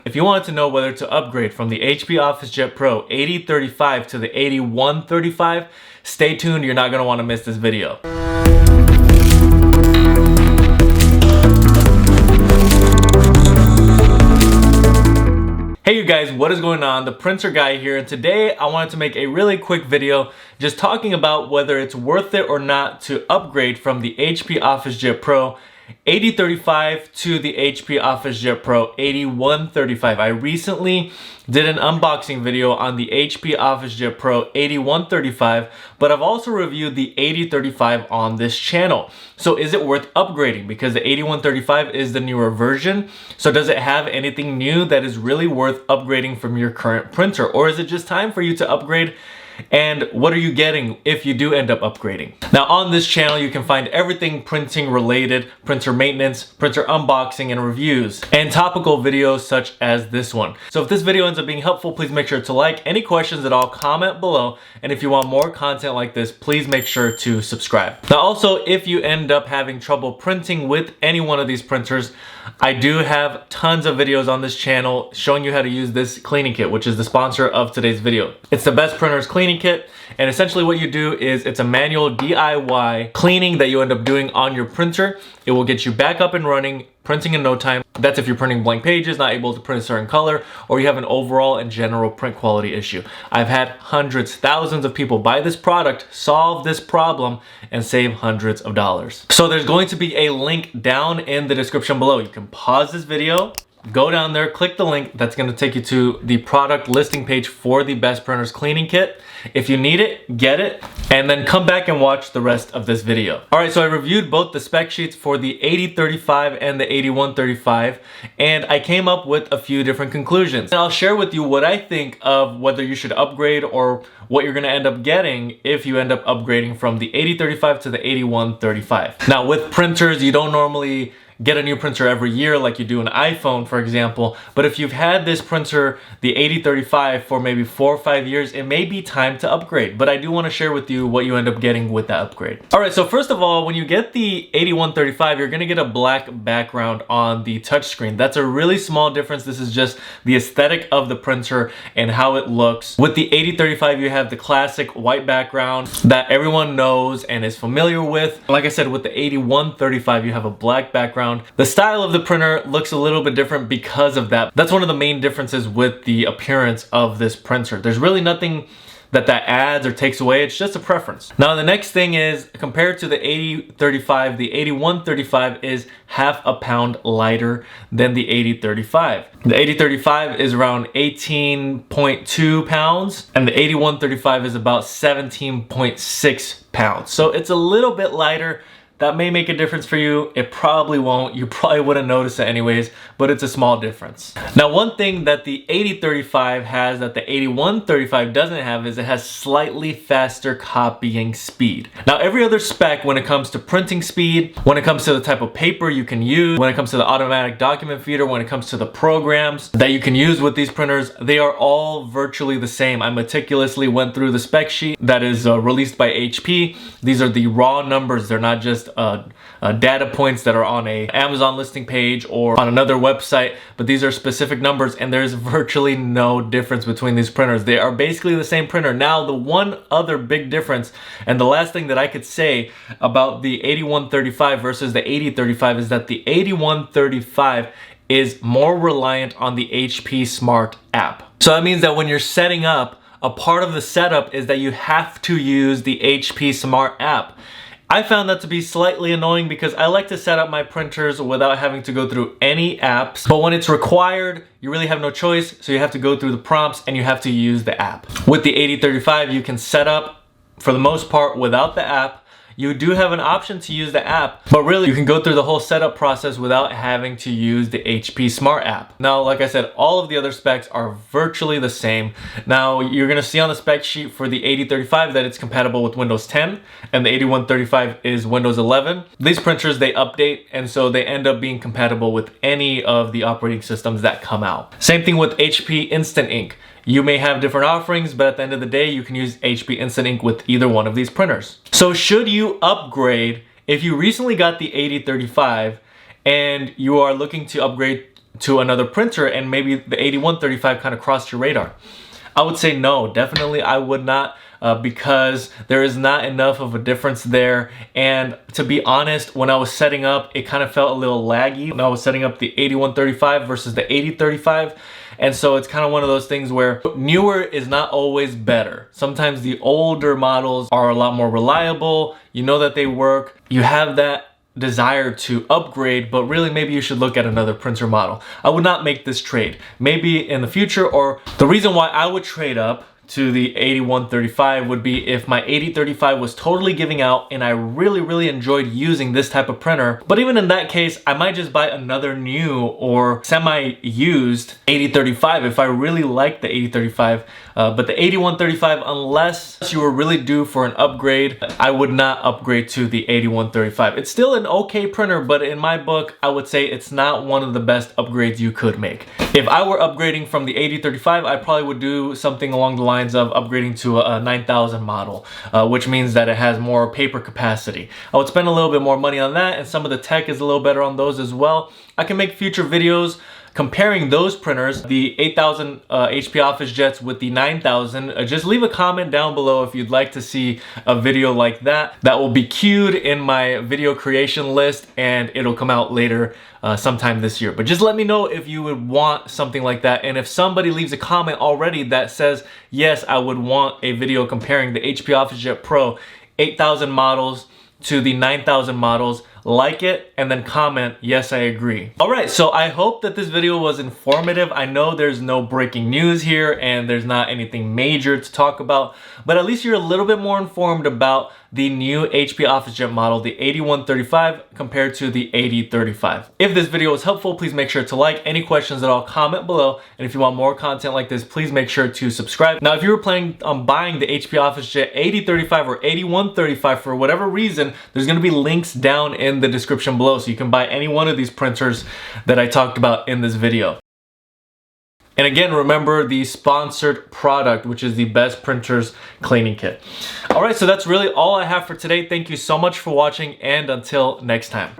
If you wanted to know whether to upgrade from the HP Officejet Pro 8035 to the 8135, stay tuned, you're not going to want to miss this video. Hey you guys, what is going on? The Printer Guy here, and today I wanted to make a really quick video just talking about whether it's worth it or not to upgrade from the HP Officejet Pro 8035 to the HP Officejet Pro 8135. I recently did an unboxing video on the HP Officejet Pro 8135, but I've also reviewed the 8035 on this channel. So is it worth upgrading? Because the 8135 is the newer version. So does it have anything new that is really worth upgrading from your current printer? Or is it just time for you to upgrade? And what are you getting if you do end up upgrading? Now on this channel you can find everything printing related, printer maintenance, printer unboxing and reviews, and topical videos such as this one. So if this video ends up being helpful, please make sure to like. Any questions at all, comment below. And if you want more content like this, please make sure to subscribe. Now also, if you end up having trouble printing with any one of these printers, I do have tons of videos on this channel showing you how to use this cleaning kit, which is the sponsor of today's video. It's the Best Printers cleaning kit, and essentially what you do is it's a manual DIY cleaning that you end up doing on your printer. It will get you back up and running, printing in no time. That's if you're printing blank pages, not able to print a certain color, or you have an overall and general print quality issue. I've had hundreds, thousands of people buy this product, solve this problem, and save hundreds of dollars. So there's going to be a link down in the description below. You can pause this video, go down there, click the link. That's going to take you to the product listing page for the Best Printers cleaning kit. If you need it, get it, and then come back and watch the rest of this video. All right, so I reviewed both the spec sheets for the 8035 and the 8135, and I came up with a few different conclusions. And I'll share with you what I think of whether you should upgrade or what you're gonna end up getting if you end up upgrading from the 8035 to the 8135. Now with printers, you don't normally get a new printer every year like you do an iPhone, for example. But if you've had this printer, the 8035, for maybe 4 or 5 years, it may be time to upgrade. But I do want to share with you what you end up getting with that upgrade. All right, so first of all, when you get the 8135, you're gonna get a black background on the touchscreen. That's a really small difference. This is just the aesthetic of the printer and how it looks. With the 8035, you have the classic white background that everyone knows and is familiar with. Like I said, with the 8135, you have a black background. The style of the printer looks a little bit different because of that. That's one of the main differences with the appearance of this printer. There's really nothing that adds or takes away. It's just a preference. Now the next thing is, compared to the 8035, the 8135 is half a pound lighter than the 8035. The 8035 is around 18.2 pounds and the 8135 is about 17.6 pounds. So it's a little bit lighter. That may make a difference for you. It probably won't. You probably wouldn't notice it anyways, but it's a small difference. Now, one thing that the 8035 has that the 8135 doesn't have is it has slightly faster copying speed. Now, every other spec when it comes to printing speed, when it comes to the type of paper you can use, when it comes to the automatic document feeder, when it comes to the programs that you can use with these printers, they are all virtually the same. I meticulously went through the spec sheet that is released by HP. These are the raw numbers. They're not just data points that are on a Amazon listing page or on another website, but these are specific numbers, and there's virtually no difference between these printers. They are basically the same printer. Now, the one other big difference, and the last thing that I could say about the 8135 versus the 8035 is that the 8135 is more reliant on the HP Smart app. So that means that when you're setting up, a part of the setup is that you have to use the HP Smart app. I found that to be slightly annoying because I like to set up my printers without having to go through any apps. But when it's required, you really have no choice. So you have to go through the prompts and you have to use the app. With the 8035, you can set up for the most part without the app. You do have an option to use the app, but really you can go through the whole setup process without having to use the HP Smart app. Now, like I said, all of the other specs are virtually the same. Now, you're gonna see on the spec sheet for the 8035 that it's compatible with Windows 10, and the 8135 is Windows 11. These printers, they update, and so they end up being compatible with any of the operating systems that come out. Same thing with HP Instant Ink. You may have different offerings, but at the end of the day, you can use HP Instant Ink with either one of these printers. So should you upgrade if you recently got the 8035 and you are looking to upgrade to another printer and maybe the 8135 kind of crossed your radar? I would say no, definitely I would not, because there is not enough of a difference there. And to be honest, when I was setting up, it kind of felt a little laggy when I was setting up the 8135 versus the 8035. And so it's kind of one of those things where newer is not always better. Sometimes the older models are a lot more reliable. You know that they work. You have that desire to upgrade, but really maybe you should look at another printer model. I would not make this trade. Maybe in the future, or the reason why I would trade up to the 8135 would be if my 8035 was totally giving out and I really enjoyed using this type of printer. But even in that case, I might just buy another new or semi-used 8035 if I really like the 8035. But the 8135, unless you were really due for an upgrade, I would not upgrade to the 8135. It's still an okay printer, but in my book, I would say it's not one of the best upgrades you could make. If I were upgrading from the 8035, I probably would do something along the lines of upgrading to a 9000 model, which means that it has more paper capacity. I would spend a little bit more money on that, and some of the tech is a little better on those as well. I can make future videos comparing those printers, the 8000 HP Officejets with the 9000. Just leave a comment down below if you'd like to see a video like that. That will be queued in my video creation list, and it'll come out later sometime this year. But just let me know if you would want something like that. And if somebody leaves a comment already that says, yes, I would want a video comparing the HP Officejet Pro 8000 models to the 9000 models, like it and then comment, yes, I agree. All right, so I hope that this video was informative. I know there's no breaking news here and there's not anything major to talk about, but at least you're a little bit more informed about the new HP Officejet model, the 8135 compared to the 8035. If this video was helpful, please make sure to like. Any questions at all, comment below. And if you want more content like this, please make sure to subscribe. Now, if you were planning on buying the HP Officejet 8035 or 8135 for whatever reason, there's gonna be links down in the description below, so you can buy any one of these printers that I talked about in this video. And again, remember the sponsored product, which is the Best Printers Cleaning Kit. All right, so that's really all I have for today. Thank you so much for watching, and until next time.